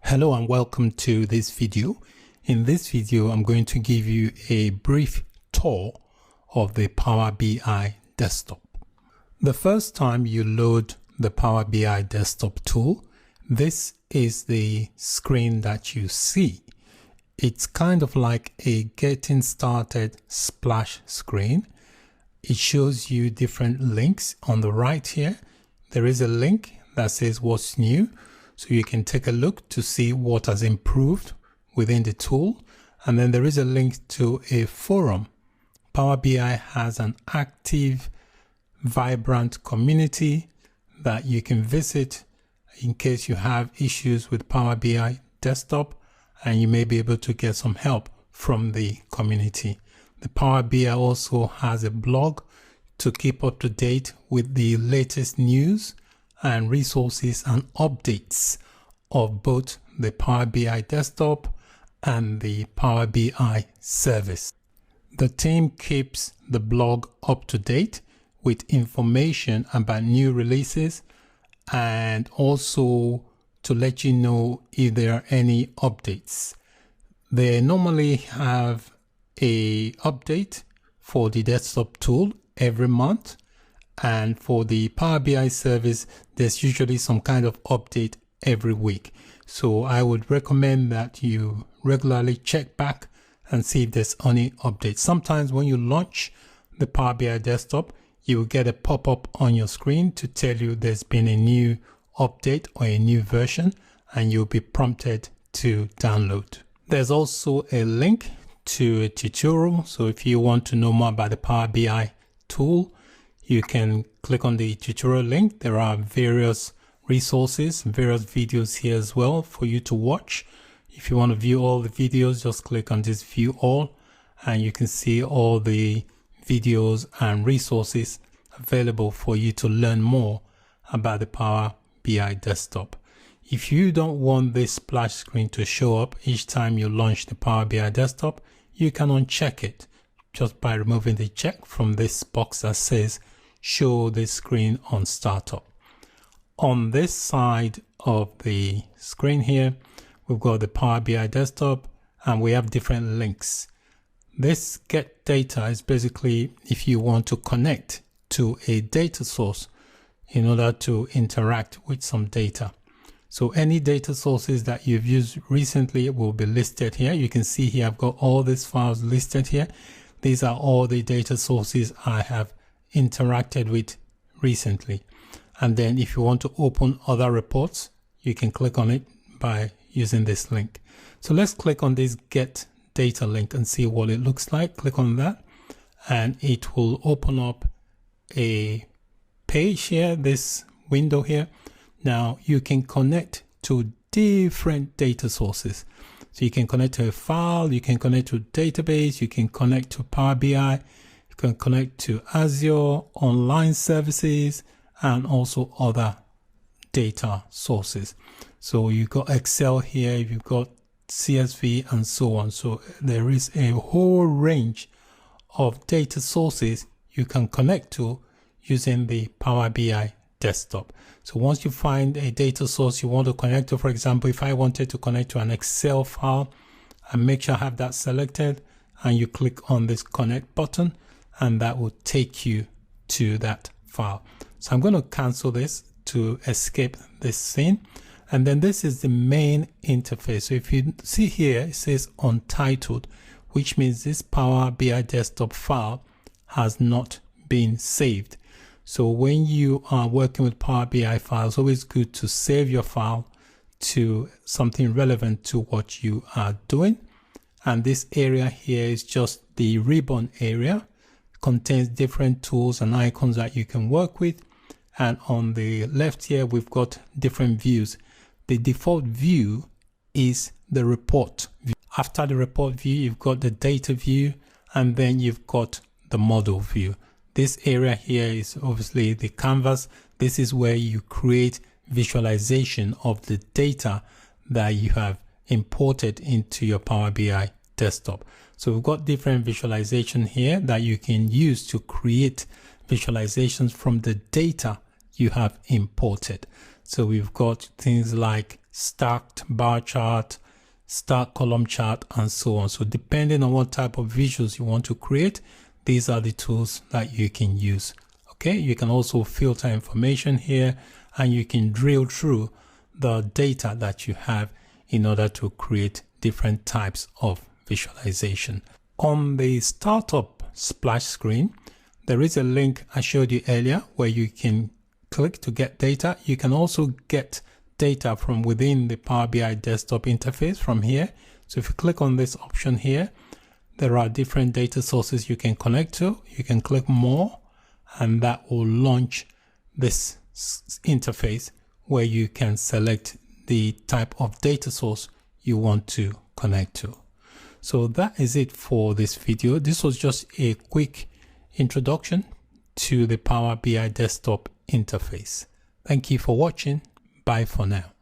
Hello and welcome to this video. In this video, I'm going to give you a brief tour of the Power BI desktop. The first time you load the Power BI desktop tool, this is the screen that you see. It's kind of like a getting started splash screen. It shows you different links on the right here. There is a link that says what's new. So you can take a look to see what has improved within the tool. And then there is a link to a forum. Power BI has an active, vibrant community that you can visit in case you have issues with Power BI desktop, and you may be able to get some help from the community. The Power BI also has a blog to keep up to date with the latest news and resources and updates of both the Power BI desktop and the Power BI service. The team keeps the blog up to date with information about new releases and also to let you know if there are any updates. They normally have an update for the desktop tool every month. And for the Power BI service, there's usually some kind of update every week. So I would recommend that you regularly check back and see if there's any updates. Sometimes when you launch the Power BI desktop, you will get a pop-up on your screen to tell you there's been a new update or a new version, and you'll be prompted to download. There's also a link to a tutorial. So if you want to know more about the Power BI tool, you can click on the tutorial link. There are various resources, various videos here as well for you to watch. If you want to view all the videos, just click on this view all, and you can see all the videos and resources available for you to learn more about the Power BI desktop. If you don't want this splash screen to show up each time you launch the Power BI desktop, you can uncheck it just by removing the check from this box that says show this screen on startup. On this side of the screen here, we've got the Power BI desktop and we have different links. This get data is basically if you want to connect to a data source in order to interact with some data. So any data sources that you've used recently will be listed here. You can see here I've got all these files listed here. These are all the data sources I have interacted with recently. And then if you want to open other reports, you can click on it by using this link. So let's click on this get data link and see what it looks like. Click on that and it will open up a page here, this window here. Now you can connect to different data sources. So you can connect to a file, you can connect to a database, you can connect to Power BI, you can connect to Azure, online services, and also other data sources. So you've got Excel here, you've got CSV and so on. So there is a whole range of data sources you can connect to using the Power BI desktop. So once you find a data source you want to connect to, for example, if I wanted to connect to an Excel file, and make sure I have that selected, and you click on this connect button, and that will take you to that file. So I'm going to cancel this to escape this scene. And then this is the main interface. So if you see here, it says untitled, which means this Power BI desktop file has not been saved. So when you are working with Power BI files, it's always good to save your file to something relevant to what you are doing. And this area here is just the ribbon area. It contains different tools and icons that you can work with. And on the left here, we've got different views. The default view is the report view. After the report view, you've got the data view, and then you've got the model view. This area here is obviously the canvas. This is where you create visualization of the data that you have imported into your Power BI desktop. So we've got different visualization here that you can use to create visualizations from the data you have imported. So we've got things like stacked bar chart, stacked column chart, and so on. So depending on what type of visuals you want to create, these are the tools that you can use. Okay, you can also filter information here, and you can drill through the data that you have in order to create different types of visualization. On the startup splash screen, there is a link I showed you earlier where you can click to get data. You can also get data from within the Power BI desktop interface from here. So if you click on this option here, there are different data sources you can connect to. You can click more, and that will launch this interface where you can select the type of data source you want to connect to. So that is it for this video. This was just a quick introduction to the Power BI desktop interface. Thank you for watching. Bye for now.